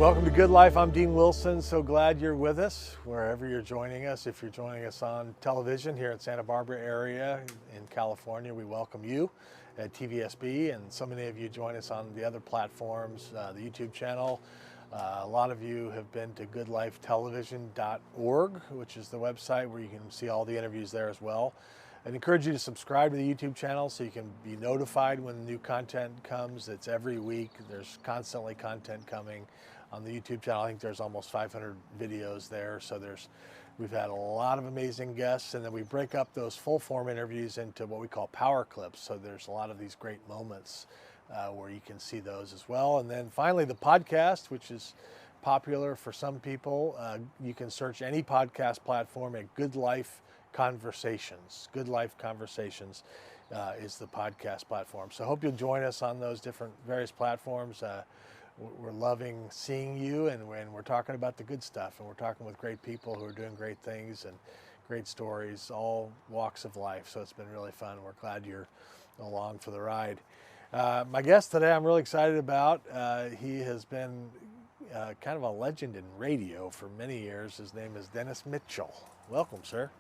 Welcome to Good Life. I'm Dean Wilson. So glad you're with us wherever you're joining us. If you're joining us on television here in Santa Barbara area in California, we welcome you at TVSB, and so many of you join us on the other platforms, the YouTube channel. A lot of you have been to goodlifetelevision.org, which is the website where you can see all the interviews there as well. I'd encourage you to subscribe to the YouTube channel so you can be notified when new content comes. It's every week. There's constantly content coming on the YouTube channel. I think there's almost 500 videos there. So we've had a lot of amazing guests, and then we break up those full form interviews into what we call power clips. So there's a lot of these great moments where you can see those as well. And then finally the podcast, which is popular for some people. You can search any podcast platform at Good Life Conversations. Good Life Conversations is the podcast platform. So I hope you'll join us on those different various platforms. We're loving seeing you, and we're talking about the good stuff, and we're talking with great people who are doing great things and great stories, all walks of life. So it's been really fun. We're glad you're along for the ride. My guest today I'm really excited about. He has been kind of a legend in radio for many years. His name is Dennis Mitchell. Welcome, sir.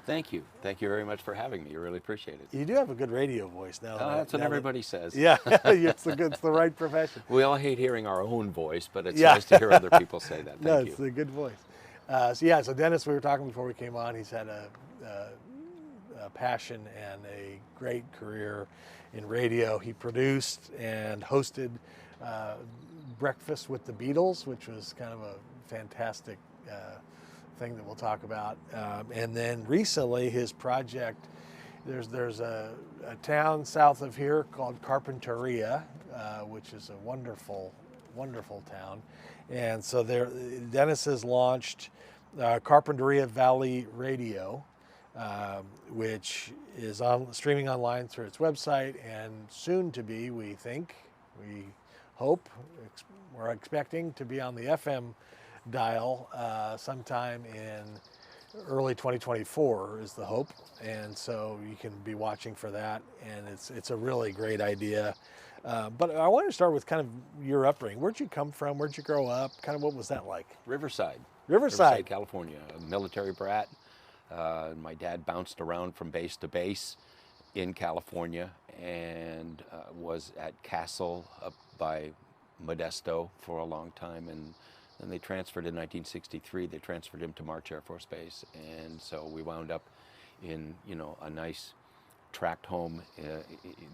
Thank you. Thank you very much for having me. I really appreciate it. You do have a good radio voice now. That's what everybody says. Yeah, it's the right profession. We all hate hearing our own voice, but it's nice to hear other people say that. Thank you. It's a good voice. So Dennis, we were talking before we came on. He's had a passion and a great career in radio. He produced and hosted Breakfast with the Beatles, which was kind of a fantastic thing that we'll talk about. And then recently his project, there's a town south of here called Carpinteria, which is a wonderful, wonderful town. And so Dennis has launched Carpinteria Valley Radio, which is streaming online through its website, and soon to be, we hope, we're expecting to be on the FM dial sometime in early 2024 is the hope, and so you can be watching for that, and it's a really great idea. But I want to start with kind of your upbringing. Where'd you come from? Where'd you grow up? Kind of what was that like? Riverside, California. A military brat. My dad bounced around from base to base in California, and was at Castle up by Modesto for a long time, and then they transferred in 1963. They transferred him to March Air Force Base, and so we wound up in a nice tract home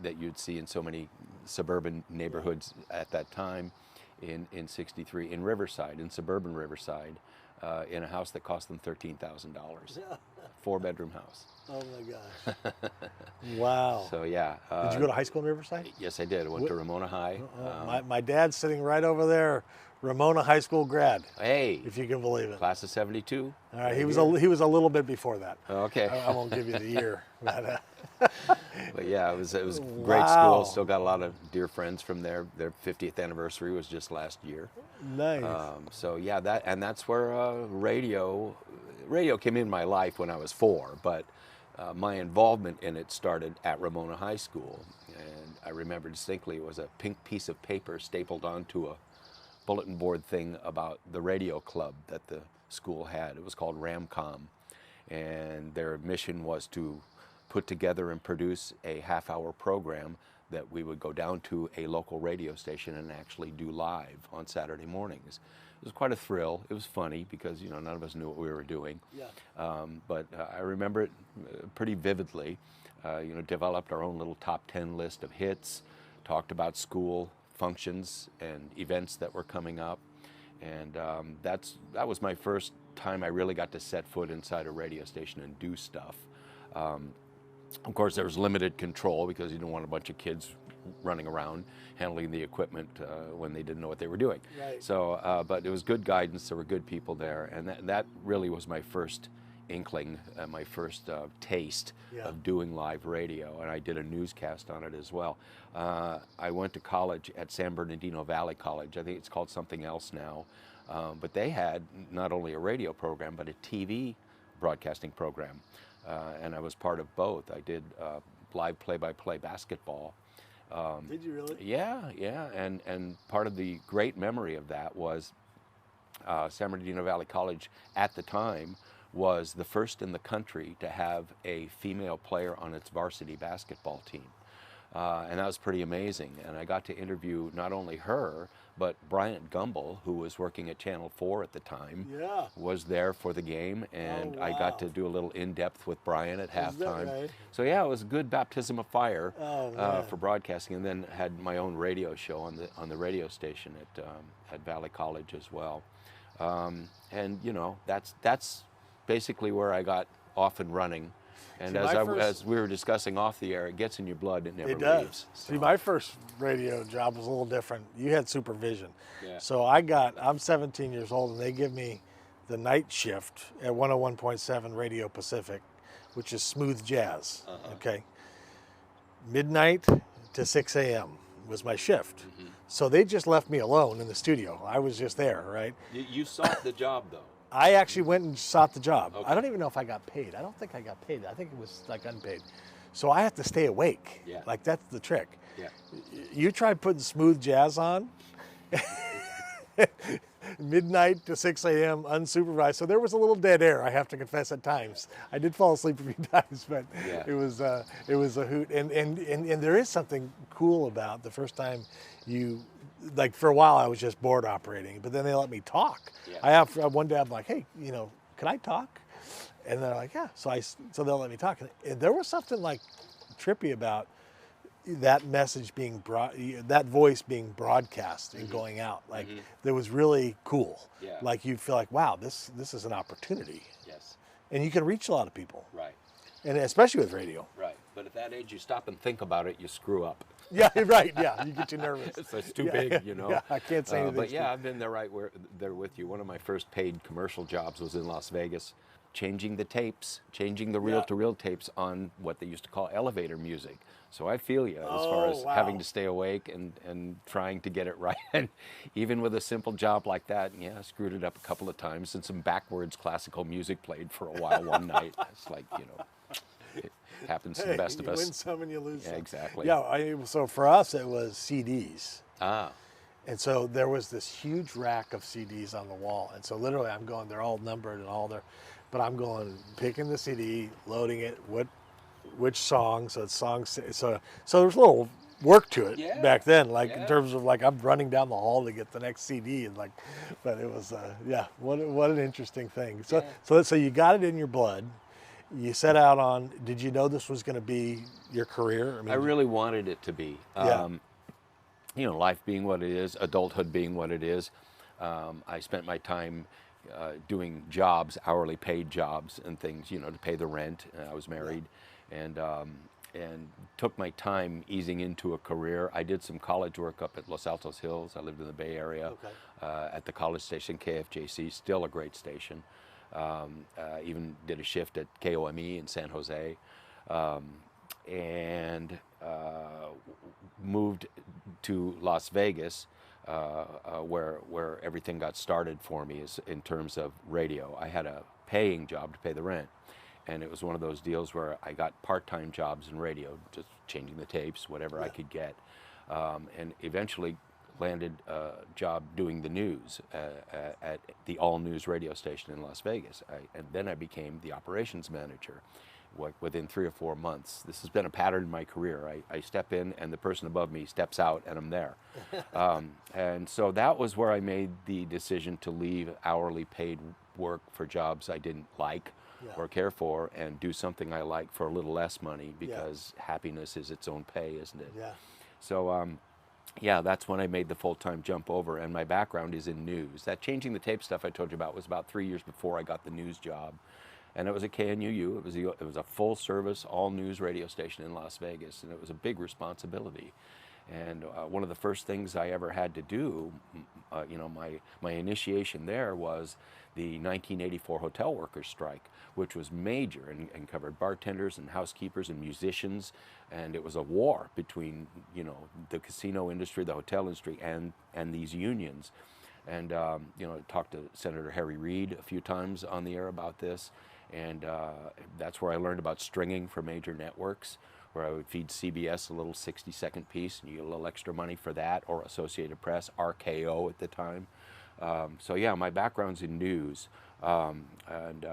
that you'd see in so many suburban neighborhoods at that time in 63 in Riverside, in suburban Riverside, in a house that cost them $13,000. 4-bedroom house. Oh my gosh. Wow. So yeah. Did you go to high school in Riverside? Yes, I did. I went to Ramona High. My dad's sitting right over there, Ramona High School grad. Hey. If you can believe it. Class of 72. All right, he was a little bit before that. Okay. I won't give you the year. But yeah, it was a great school. Still got a lot of dear friends from there. Their 50th anniversary was just last year. Nice. So yeah, that's where radio came in my life when I was 4, but my involvement in it started at Ramona High School, and I remember distinctly it was a pink piece of paper stapled onto a bulletin board thing about the radio club that the school had. It was called Ramcom, and their mission was to put together and produce a half-hour program that we would go down to a local radio station and actually do live on Saturday mornings. It was quite a thrill. It was funny because none of us knew what we were doing. Yeah. But I remember it pretty vividly. Developed our own little top 10 list of hits, talked about school functions and events that were coming up, and that was my first time I really got to set foot inside a radio station and do stuff. Of course, there was limited control because you didn't want a bunch of kids running around handling the equipment when they didn't know what they were doing. Right. So, but it was good guidance. There were good people there, and that really was my first inkling, my first taste of doing live radio, and I did a newscast on it as well. I went to college at San Bernardino Valley College. I think it's called something else now, but they had not only a radio program but a TV broadcasting program, and I was part of both. I did live play-by-play basketball. Did you really? Yeah, and part of the great memory of that was San Bernardino Valley College at the time was the first in the country to have a female player on its varsity basketball team. And that was pretty amazing. And I got to interview not only her, but Bryant Gumbel, who was working at Channel 4 at the time, Yeah. was there for the game. And Oh, I got to wow. do a little in-depth with Bryant at Is that halftime. right? So yeah, it was a good baptism of fire Oh, man. for broadcasting. And then had my own radio show on the radio station at Valley College as well. And you know, that's basically where I got off and running. And See, as we were discussing off the air, it gets in your blood, it never It does. leaves. See, my first radio job was a little different. You had supervision. Yeah. So I'm 17 years old, and they give me the night shift at 101.7 Radio Pacific, which is smooth jazz. Okay. Midnight to 6 a.m. was my shift. So they just left me alone in the studio. I was just there, right? You sought the job, though. I actually went and sought the job. Okay. I don't even know if I got paid. I don't think I got paid. I think it was like unpaid. So I have to stay awake. Yeah. Like that's the trick. Yeah. You try putting smooth jazz on, midnight to 6 a.m. unsupervised. So there was a little dead air, I have to confess, at times. I did fall asleep a few times, but Yeah. it was a hoot. And there is something cool about the first time like for a while I was just board operating, but then they let me talk. Yeah. One day I'm like, hey, can I talk? And they're like, yeah. So they'll let me talk. And there was something like trippy about that message being that voice being broadcast and going out. Like that was really cool. Yeah. Like you feel like, wow, this is an opportunity. Yes. And you can reach a lot of people. Right. And especially with radio. Right. But at that age, you stop and think about it, you screw up. Yeah, right. Yeah, you get you nervous. It's too big, you know. Yeah, I can't say anything. But yeah, I've been there there with you. One of my first paid commercial jobs was in Las Vegas, changing the tapes, changing the reel-to-reel tapes on what they used to call elevator music. So I feel you as far as having to stay awake and trying to get it right. And even with a simple job like that, yeah, I screwed it up a couple of times, and some backwards classical music played for a while one night. It's like, it happens to the best of us. You win some and you lose some. Yeah, exactly. Yeah, so for us it was CDs. Ah. And so there was this huge rack of CDs on the wall. And so literally I'm going, they're all numbered and but I'm going, picking the CD, loading it, which song, so it's songs. So there's a little work to it back then, like in terms of like I'm running down the hall to get the next CD and but it was, what an interesting thing. So you got it in your blood. You set out on, did you know this was going to be your career? I really wanted it to be. Life being what it is, adulthood being what it is. I spent my time doing jobs, hourly paid jobs and things, to pay the rent. I was married and took my time easing into a career. I did some college work up at Los Altos Hills. I lived in the Bay Area at the college station, KFJC, still a great station. Even did a shift at KOME in San Jose, and moved to Las Vegas, where everything got started for me in terms of radio. I had a paying job to pay the rent, and it was one of those deals where I got part-time jobs in radio, just changing the tapes, whatever I could get, and eventually landed a job doing the news at the all news radio station in Las Vegas. And then I became the operations manager within 3 or 4 months. This has been a pattern in my career. I step in and the person above me steps out and I'm there. And so that was where I made the decision to leave hourly paid work for jobs I didn't like or care for and do something I like for a little less money, because happiness is its own pay, isn't it? Yeah. So yeah, that's when I made the full-time jump over, and my background is in news. That changing the tape stuff I told you about was about 3 years before I got the news job, and it was at KNUU. It was a full-service, all-news radio station in Las Vegas, and it was a big responsibility. And one of the first things I ever had to do, my initiation there was the 1984 hotel workers strike, which was major and covered bartenders and housekeepers and musicians, and it was a war between the casino industry, the hotel industry, and these unions. And I talked to Senator Harry Reid a few times on the air about this, and that's where I learned about stringing for major networks, where I would feed CBS a little 60-second piece, and you get a little extra money for that, or Associated Press, RKO at the time. So yeah, my background's in news, and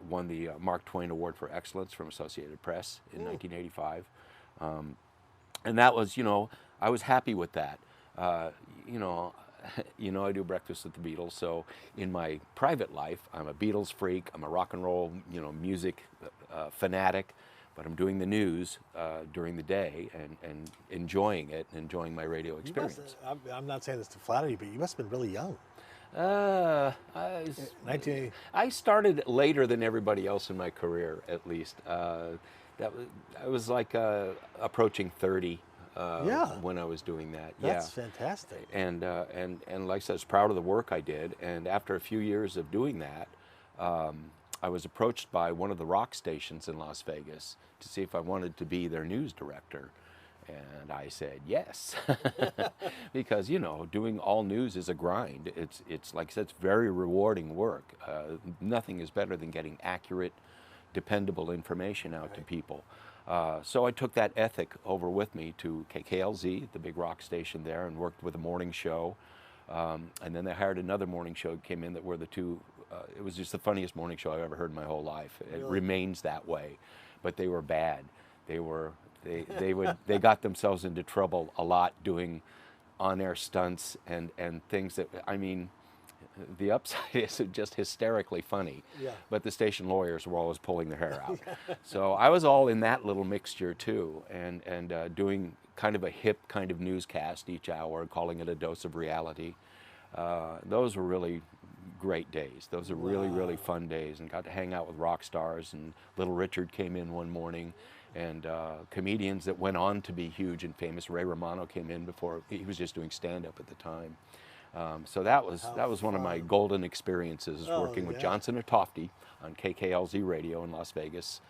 won the Mark Twain Award for Excellence from Associated Press in 1985. And that was, I was happy with that. You know, I do breakfast with the Beatles. So in my private life, I'm a Beatles freak. I'm a rock and roll, music fanatic. But I'm doing the news during the day and enjoying it, and enjoying my radio experience. I'm not saying this to flatter you, but you must have been really young. 1980. I started later than everybody else in my career, at least. I was like approaching 30 when I was doing that. That's fantastic. And like I said, I was proud of the work I did. And after a few years of doing that, I was approached by one of the rock stations in Las Vegas to see if I wanted to be their news director. And I said yes, because doing all news is a grind. It's like I said, it's very rewarding work. Nothing is better than getting accurate, dependable information out to people. So I took that ethic over with me to KKLZ, the big rock station there, and worked with a morning show. And then they hired another morning show that came in that were the two. It was just the funniest morning show I've ever heard in my whole life. Really? It remains that way, but they were bad. They got themselves into trouble a lot doing on-air stunts and things that, the upside is just hysterically funny. Yeah. But the station lawyers were always pulling their hair out. So I was all in that little mixture too, and doing kind of a hip kind of newscast each hour, calling it a dose of reality. Those were really great days. Those are really, really fun days, and got to hang out with rock stars. And Little Richard came in one morning, and comedians that went on to be huge and famous. Ray Romano came in before he was just doing stand-up at the time. So that was one of my golden experiences, working with Johnson and Tofty on KKLZ radio in Las Vegas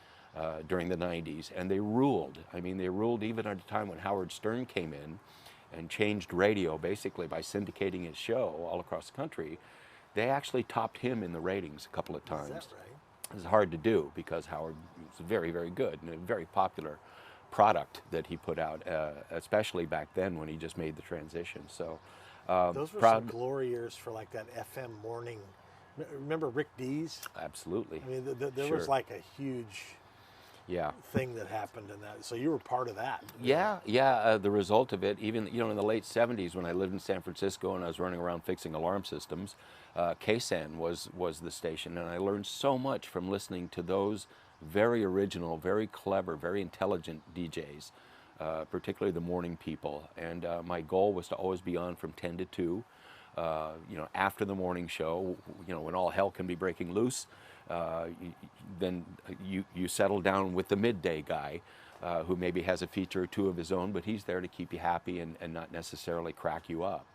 during the 90s, and they ruled. They ruled even at a time when Howard Stern came in and changed radio basically by syndicating his show all across the country. They actually topped him in the ratings a couple of times. Is that right? It's hard to do because Howard was very, very good and a very popular product that he put out, especially back then when he just made the transition. So those were some glory years for like that FM morning. Remember Rick Dees? Absolutely. There was like a huge thing that happened in that. So you were part of that. Yeah. The result of it, even in the late 70s when I lived in San Francisco and I was running around fixing alarm systems, KSAN was the station, and I learned so much from listening to those very original, very clever, very intelligent DJs, particularly the morning people. And my goal was to always be on from 10 to 2, after the morning show, when all hell can be breaking loose. Then you settle down with the midday guy who maybe has a feature or two of his own, but he's there to keep you happy and not necessarily crack you up.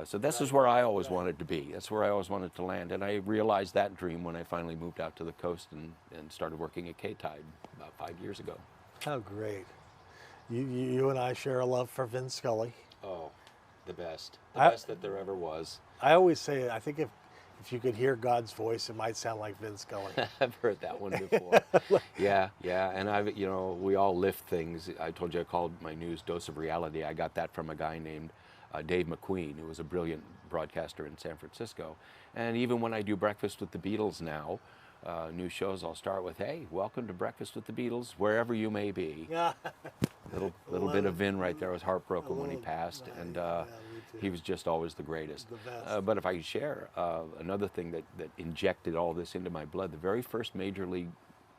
So this is where I always wanted to be. That's where I always wanted to land. And I realized that dream when I finally moved out to the coast and started working at K-Tide about 5 years ago. How great. You and I share a love for Vin Scully. Oh, the best. The best that there ever was. I always say, I think if you could hear God's voice, it might sound like Vin Scully. I've heard that one before. Yeah. And we all lift things. I told you I called my news Dose of Reality. I got that from a guy named Dave McQueen, who was a brilliant broadcaster in San Francisco. And even when I do Breakfast with the Beatles now, new shows, I'll start with, hey, welcome to Breakfast with the Beatles, wherever you may be. Little bit of Vin right there. I was heartbroken when he passed, and he was just always the greatest. But if I could share another thing that injected all this into my blood, the very first Major League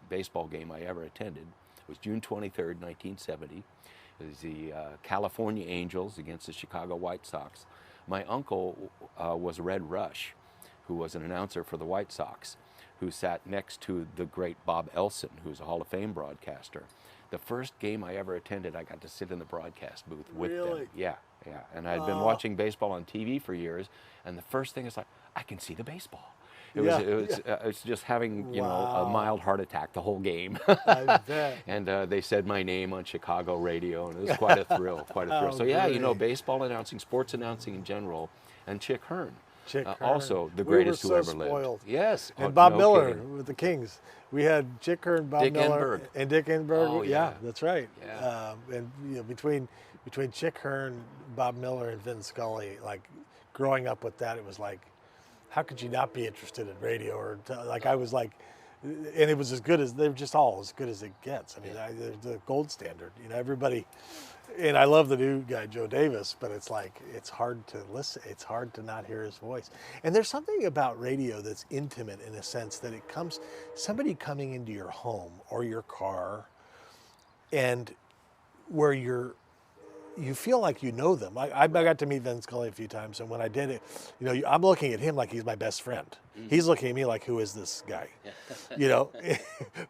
Baseball game I ever attended was June 23rd, 1970. It was the California Angels against the Chicago White Sox. My uncle was Red Rush, who was an announcer for the White Sox, who sat next to the great Bob Elson, who's a Hall of Fame broadcaster. The first game I ever attended, I got to sit in the broadcast booth with them. Yeah. And I'd been watching baseball on TV for years, and the first thing is like, I can see the baseball. It's just having a mild heart attack the whole game. I bet. And they said my name on Chicago radio, and it was quite a thrill, So yeah, baseball announcing, sports announcing in general, and Chick Hearn. Also the greatest who ever lived. Yes. And Bob Miller with the Kings. We had Chick Hearn, Bob Miller, and Dick Enberg. Oh, yeah, that's right. Yeah. And between Chick Hearn, Bob Miller, and Vin Scully, like growing up with that, it was like, how could you not be interested in radio? Or like I was like, and it was as good as, they're just all as good as it gets. I mean, they're the gold standard. You know, everybody, and I love the new guy, Joe Davis, but it's like, it's hard to listen. It's hard to not hear his voice. And there's something about radio that's intimate in a sense that it comes, somebody coming into your home or your car, and where you feel like you know them. I got to meet Vin Scully a few times, and when I did it, you know, I'm looking at him like he's my best friend. He's looking at me like, who is this guy? You know,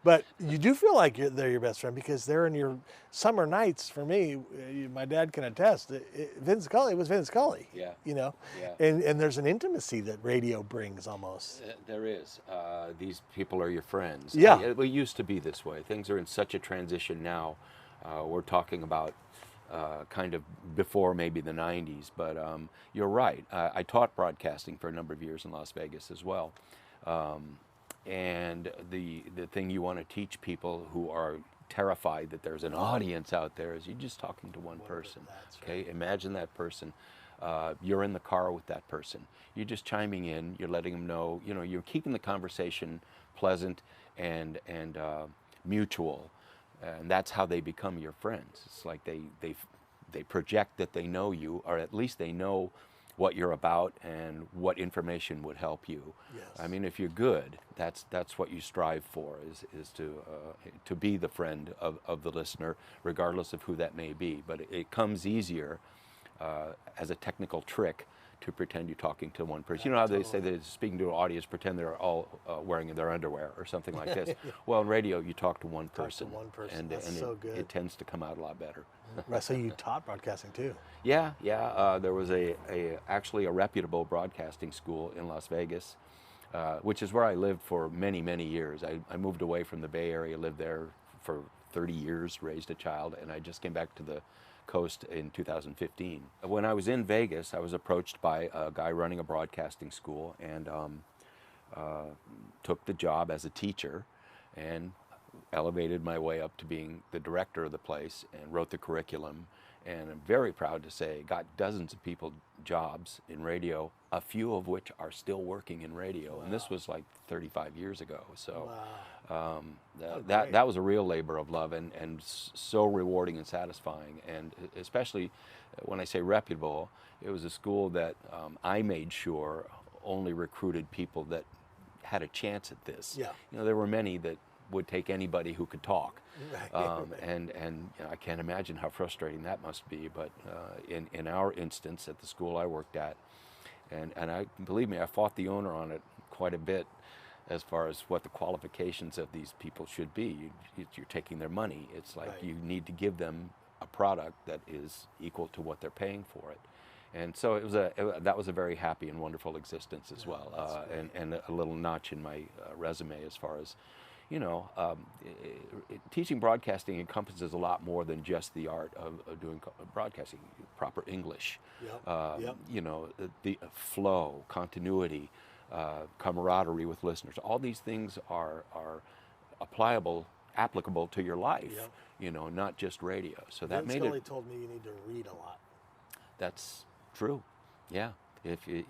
but you do feel like they're your best friend because they're in your summer nights. For me, my dad can attest. Vin Scully was Vin Scully. Yeah. You know, Yeah. and there's an intimacy that radio brings almost. There is. These people are your friends. Yeah. It used to be this way. Things are in such a transition now. We're talking about kind of before maybe the 90s, but you're right. I taught broadcasting for a number of years in Las Vegas as well. And the thing you want to teach people who are terrified that there's an audience out there is you're just talking to one person. Okay, imagine that person. You're in the car with that person. You're just chiming in. You're letting them know. You know, you're keeping the conversation pleasant and mutual. And that's how they become your friends. It's like they project that they know you, or at least they know what you're about and what information would help you. Yes. I mean, if you're good, that's what you strive for, is to be the friend of the listener, regardless of who that may be. But it comes easier as a technical trick to pretend you're talking to one person. You know how they say that speaking to an audience, pretend they're all wearing their underwear or something like this. Well, in radio, you talk to one person. And so good. It tends to come out a lot better. Right, so you taught broadcasting too. Yeah. There was actually a reputable broadcasting school in Las Vegas, which is where I lived for many, many years. I moved away from the Bay Area, lived there for 30 years, raised a child, and I just came back to the coast in 2015. When I was in Vegas, I was approached by a guy running a broadcasting school and took the job as a teacher and elevated my way up to being the director of the place and wrote the curriculum. And I'm very proud to say got dozens of people jobs in radio, a few of which are still working in radio. Wow. And this was like 35 years ago. So wow. That was a real labor of love and so rewarding and satisfying. And especially when I say reputable, it was a school that I made sure only recruited people that had a chance at this. Yeah. You know, there were many that would take anybody who could talk. Right. And you know, I can't imagine how frustrating that must be, but in our instance at the school I worked at, and I believe me, I fought the owner on it quite a bit as far as what the qualifications of these people should be. You're taking their money. It's like right. You need to give them a product that is equal to what they're paying for it. And so that was a very happy and wonderful existence as well, and a little notch in my resume as far as, you know, teaching broadcasting encompasses a lot more than just the art of doing broadcasting. Proper English, you know, the flow, continuity, camaraderie with listeners. All these things are applicable to your life, you know, not just radio. So that made Scully told me you need to read a lot. That's true, yeah. If you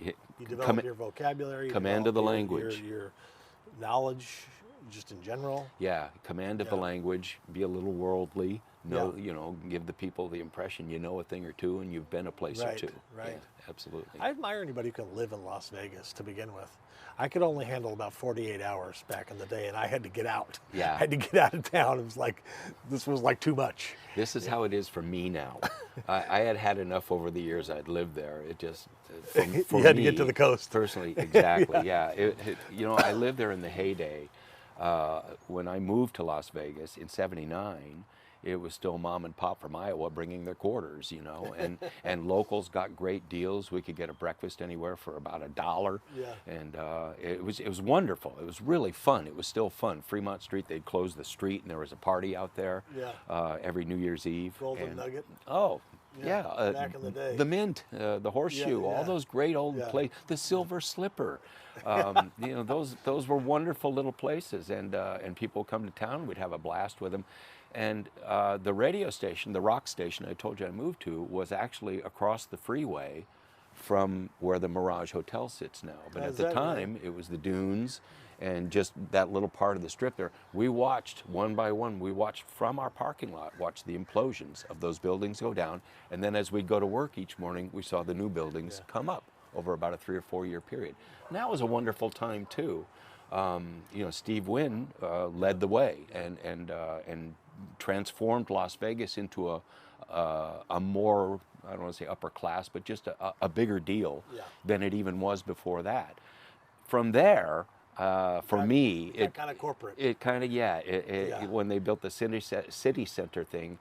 develop your vocabulary, command of the language, your knowledge, just in general. Yeah, command of the language, be a little worldly, you know, give the people the impression you know a thing or two and you've been a place or two. Right. Yeah, absolutely. I admire anybody who can live in Las Vegas to begin with. I could only handle about 48 hours back in the day, and I had to get out. Yeah. I had to get out of town. It was like, this was like too much. This is how it is for me now. I had enough over the years I'd lived there. It just, for you had me, to get to the coast. Personally, exactly, yeah. You know, I lived there in the heyday. When I moved to Las Vegas in '79, it was still mom and pop from Iowa bringing their quarters, you know, and locals got great deals. We could get a breakfast anywhere for about $1. Yeah. And it was wonderful. It was really fun. It was still fun. Fremont Street, they'd close the street and there was a party out there every New Year's Eve. Golden Nugget. Oh, yeah. Back in the day. The Mint, the Horseshoe, all those great old places. The Silver Slipper. You know, those were wonderful little places, and people come to town. We'd have a blast with them. And the radio station, the rock station I told you I moved to, was actually across the freeway from where the Mirage Hotel sits now. But at Is the that time, right? it was the dunes and just that little part of the strip there. We watched one by one, we watched from our parking lot, watched the implosions of those buildings go down. And then as we'd go to work each morning, we saw the new buildings come up over about a 3 or 4 year period. And that was a wonderful time too. You know, Steve Wynn led the way and transformed Las Vegas into a more, I don't want to say upper class, but just a bigger deal than it even was before that. From there, for me, it kind of corporate. It kind of, when they built the city center thing,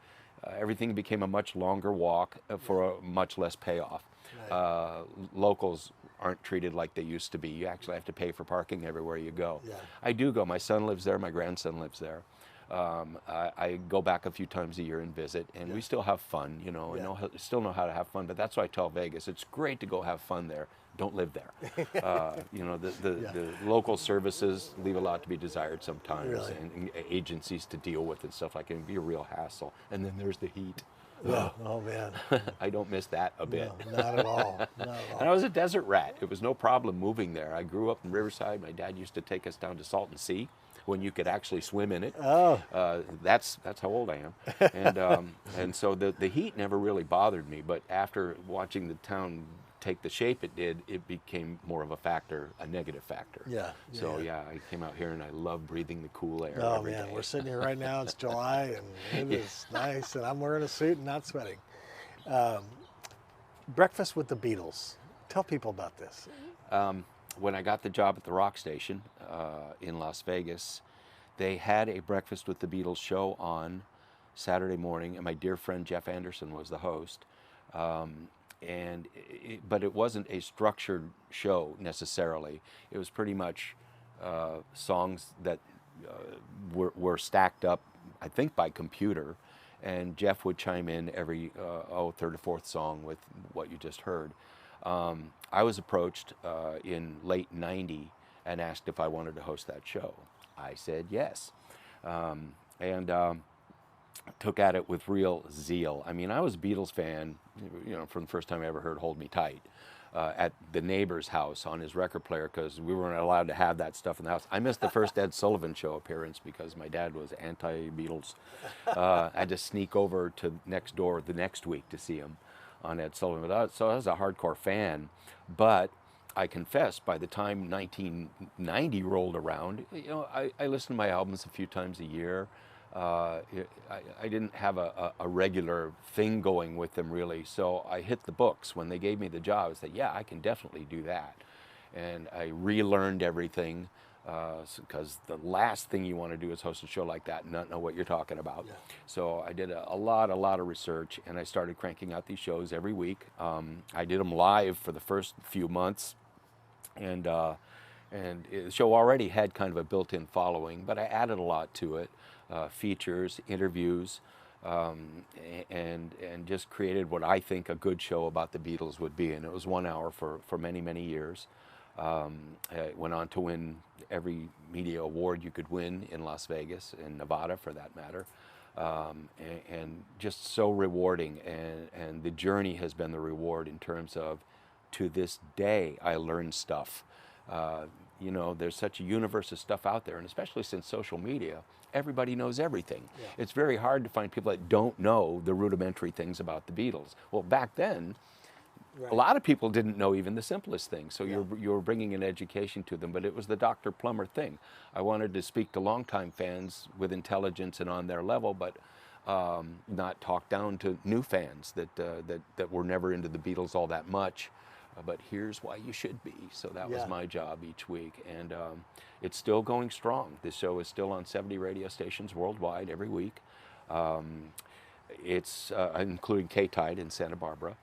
everything became a much longer walk for a much less payoff. Right. Locals aren't treated like they used to be. You actually have to pay for parking everywhere you go. Yeah. I do go. My son lives there. My grandson lives there. I go back a few times a year and visit, and we still have fun, you know, and still know how to have fun. But that's why I tell Vegas, it's great to go have fun there. Don't live there. You know, the local services leave a lot to be desired sometimes, Really? and agencies to deal with and stuff like that. It can be a real hassle. And then there's the heat. Yeah. Oh man. I don't miss that a bit. No, not at all. Not at all. And I was a desert rat. It was no problem moving there. I grew up in Riverside. My dad used to take us down to Salton Sea when you could actually swim in it. Oh. That's how old I am. And so the heat never really bothered me. But after watching the town take the shape it did, it became more of a factor, a negative factor. Yeah. So I came out here and I love breathing the cool air. Oh every man, day. we're sitting here right now. It's July and it is nice, and I'm wearing a suit and not sweating. Breakfast with the Beatles. Tell people about this. When I got the job at the rock station in Las Vegas, they had a Breakfast with the Beatles show on Saturday morning, and my dear friend Jeff Anderson was the host. But it wasn't a structured show necessarily. It was pretty much songs that were stacked up, I think, by computer, and Jeff would chime in every third or fourth song with what you just heard. I was approached in late '90 and asked if I wanted to host that show. I said yes, and took at it with real zeal. I mean, I was a Beatles fan, you know, from the first time I ever heard "Hold Me Tight" at the neighbor's house on his record player, because we weren't allowed to have that stuff in the house. I missed the first Ed Sullivan Show appearance because my dad was anti-Beatles. I had to sneak over to next door the next week to see him on Ed Sullivan. So I was a hardcore fan, but I confess, by the time 1990 rolled around, you know, I listened to my albums a few times a year. I didn't have a regular thing going with them really, so I hit the books. When they gave me the job, I said, yeah, I can definitely do that. And I relearned everything, because the last thing you want to do is host a show like that and not know what you're talking about. Yeah. So I did a lot of research, and I started cranking out these shows every week. I did them live for the first few months, and the show already had kind of a built-in following, but I added a lot to it. Features, interviews, and just created what I think a good show about the Beatles would be. And it was 1 hour for many years. I went on to win every media award you could win in Las Vegas and Nevada, for that matter, and just so rewarding. And the journey has been the reward in terms of, to this day, I learned stuff. You know, there's such a universe of stuff out there, and especially since social media, everybody knows everything. Yeah. It's very hard to find people that don't know the rudimentary things about the Beatles. Well, back then, a lot of people didn't know even the simplest things, so you were bringing an education to them, but it was the Dr. Plummer thing. I wanted to speak to longtime fans with intelligence and on their level, but not talk down to new fans that were never into the Beatles all that much. But here's why you should be. So that was my job each week, and it's still going strong. This show is still on 70 radio stations worldwide every week. It's including K-Tide in Santa Barbara.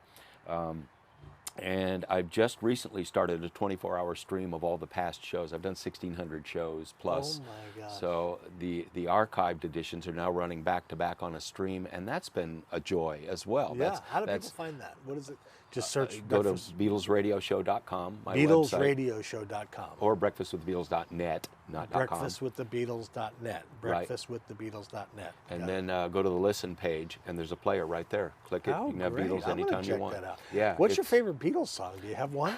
And I've just recently started a 24-hour stream of all the past shows. I've done 1,600 shows plus. Oh my gosh. So the archived editions are now running back to back on a stream, and that's been a joy as well. Yeah. How do people find that? What is it? Just search. Go to BeatlesRadioshow.com. BeatlesRadioshow.com. Or breakfastwithbeatles.net. not .com. Breakfastwiththebeatles.net. Right. Breakfastwiththebeatles.net. And then go to the listen page, and there's a player right there. Click it. Oh, you can have great. Beatles I'm gonna anytime you check want. that out. Yeah. What's your favorite Beatles song? Do you have one?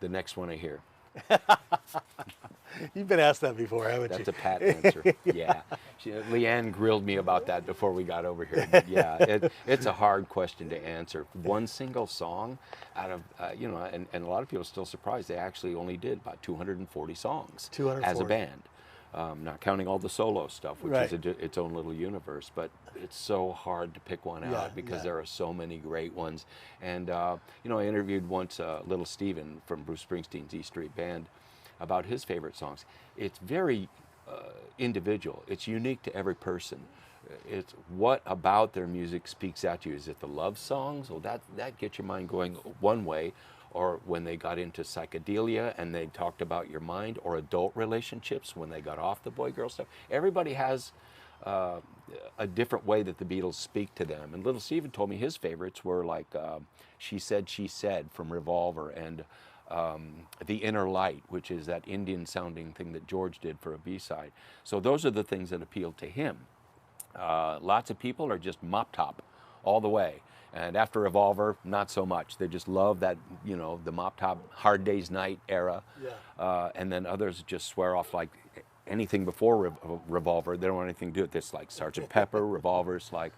The next one I hear. You've been asked that before, haven't you? That's a pat answer. Yeah. Leanne grilled me about that before we got over here. But yeah, it's a hard question to answer. One single song out of, and a lot of people are still surprised. They actually only did about 240 songs 240. as a band. Not counting all the solo stuff, which Right. is its own little universe. But it's so hard to pick one out because there are so many great ones. And, I interviewed once Little Steven from Bruce Springsteen's E Street Band about his favorite songs. It's very individual. It's unique to every person. It's what about their music speaks at you. Is it the love songs? Well, that gets your mind going one way. Or when they got into psychedelia and they talked about your mind, or adult relationships when they got off the boy-girl stuff. Everybody has a different way that the Beatles speak to them. And Little Steven told me his favorites were like She Said from Revolver, and The Inner Light, which is that Indian-sounding thing that George did for a B-side. So those are the things that appealed to him. Lots of people are just mop top all the way. And after Revolver, not so much. They just love that, the mop top Hard Day's Night era. Yeah. And then others just swear off like anything before Revolver. They don't want anything to do with this, like Sgt. Pepper, Revolver's like.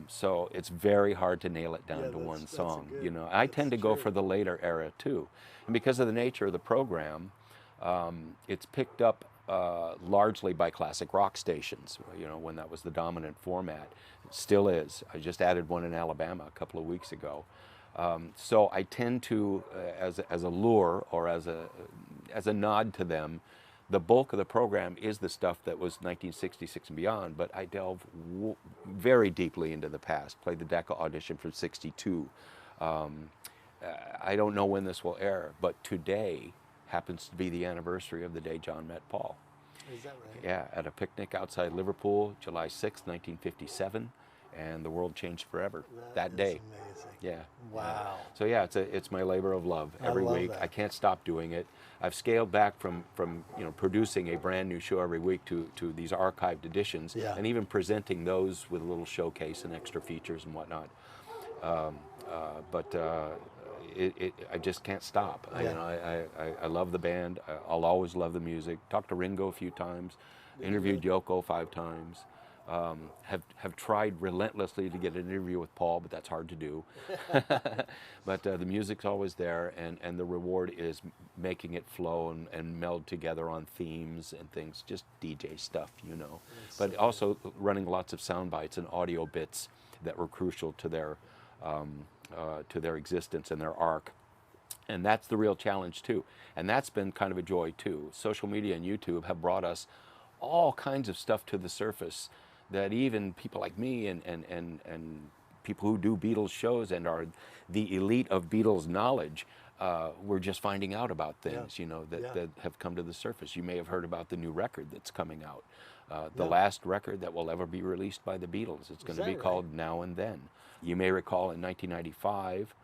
So it's very hard to nail it down to one song. I tend to go for the later era too. And because of the nature of the program, it's picked up largely by classic rock stations, when that was the dominant format. It still is. I just added one in Alabama a couple of weeks ago. So I tend to, as a lure or as a nod to them, the bulk of the program is the stuff that was 1966 and beyond, but I delve very deeply into the past. Played the Decca audition from '62. I don't know when this will air, but today happens to be the anniversary of the day John met Paul. Is that right? Yeah, at a picnic outside Liverpool, July 6th, 1957, and the world changed forever that day. Amazing. Yeah. Wow. So yeah, it's my labor of love every love week. that. I can't stop doing it. I've scaled back from producing a brand new show every week to these archived editions, Yeah. and even presenting those with a little showcase and extra features and whatnot. I just can't stop. Yeah. I love the band. I'll always love the music. Talked to Ringo a few times. Interviewed Yoko 5 times. Have tried relentlessly to get an interview with Paul, but that's hard to do. But the music's always there, and the reward is making it flow and meld together on themes and things, just DJ stuff, But also running lots of sound bites and audio bits that were crucial to their existence and their arc. And that's the real challenge too. And that's been kind of a joy too. Social media and YouTube have brought us all kinds of stuff to the surface that even people like me and people who do Beatles shows and are the elite of Beatles knowledge, we're just finding out about things, that have come to the surface. You may have heard about the new record that's coming out. The last record that will ever be released by the Beatles. It's going to be called Now and Then. You may recall in 1995,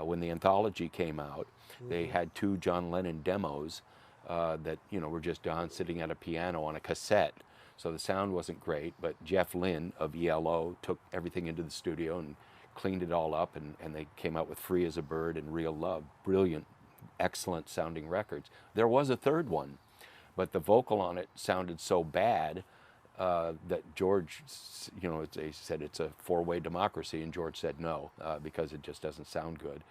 when the anthology came out, they had 2 John Lennon demos that were just John sitting at a piano on a cassette. So the sound wasn't great, but Jeff Lynne of ELO took everything into the studio and cleaned it all up, and they came out with Free as a Bird and Real Love. Brilliant, excellent sounding records. There was a third one, but the vocal on it sounded so bad that George, they said it's a 4-way democracy, and George said no, because it just doesn't sound good.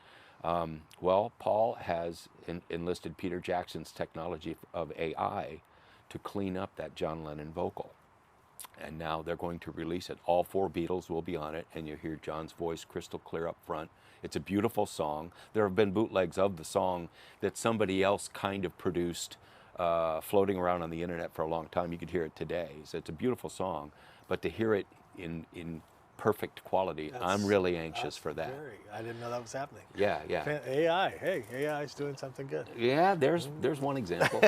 Well, Paul has enlisted Peter Jackson's technology of AI to clean up that John Lennon vocal. And now they're going to release it. All 4 Beatles will be on it, and you hear John's voice crystal clear up front. It's a beautiful song. There have been bootlegs of the song that somebody else kind of produced, floating around on the internet for a long time. You could hear it today. So it's a beautiful song, but to hear it in perfect quality, I'm really anxious for that. I didn't know that was happening. Yeah. AI, hey, AI is doing something good. Yeah, there's one example.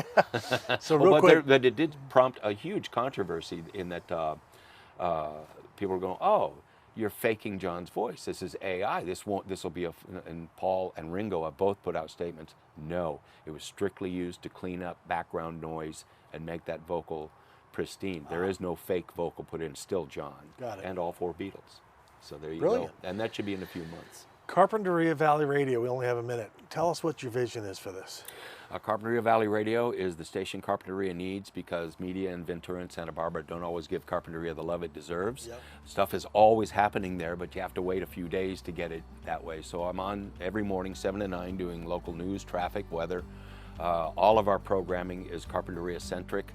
So real quick, but it did prompt a huge controversy in that people were going, oh, you're faking John's voice. This is AI. This will be and Paul and Ringo have both put out statements. No, it was strictly used to clean up background noise and make that vocal pristine. There is no fake vocal put in. Still John. Got it. And all 4 Beatles. So there you Brilliant. go. And that should be in a few months. Carpinteria Valley Radio, we only have a minute. Tell us what your vision is for this. Carpinteria Valley Radio is the station Carpinteria needs, because media in Ventura and Santa Barbara don't always give Carpinteria the love it deserves. Yep. Stuff is always happening there, but you have to wait a few days to get it that way. So I'm on every morning, 7 to 9, doing local news, traffic, weather. All of our programming is Carpinteria-centric.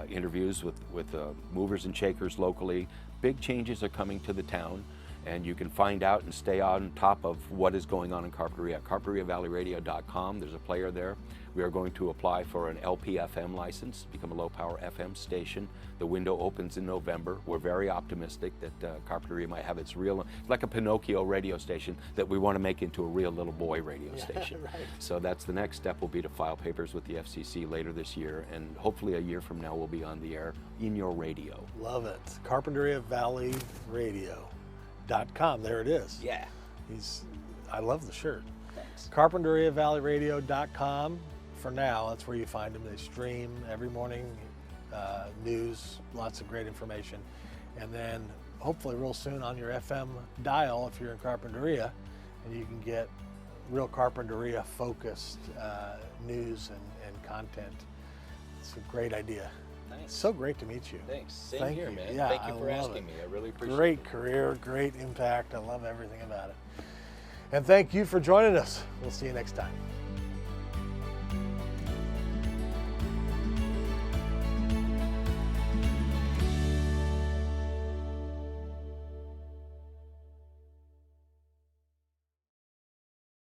Interviews with movers and shakers locally. Big changes are coming to the town, and you can find out and stay on top of what is going on in Carpinteria at carpinteriavalleyradio.com. There's a player there. We are going to apply for an LP-FM license, become a low-power FM station. The window opens in November. We're very optimistic that Carpinteria might have its real, like a Pinocchio radio station, that we want to make into a real little boy radio station. Right. So that's the next step, will be to file papers with the FCC later this year, and hopefully a year from now we'll be on the air in your radio. Love it. CarpinteriaValleyRadio.com. There it is. Yeah. I love the shirt. Thanks. CarpinteriaValleyRadio.com. For now, that's where you find them. They stream every morning, news, lots of great information. And then hopefully real soon on your FM dial, if you're in Carpinteria, and you can get real Carpinteria focused news and content. It's a great idea. Thanks. So great to meet you. Thanks. Same Thank here, you. man. Yeah, Thank you I for love asking it. me. I really appreciate it. Great career, great impact. I love everything about it. And thank you for joining us. We'll see you next time.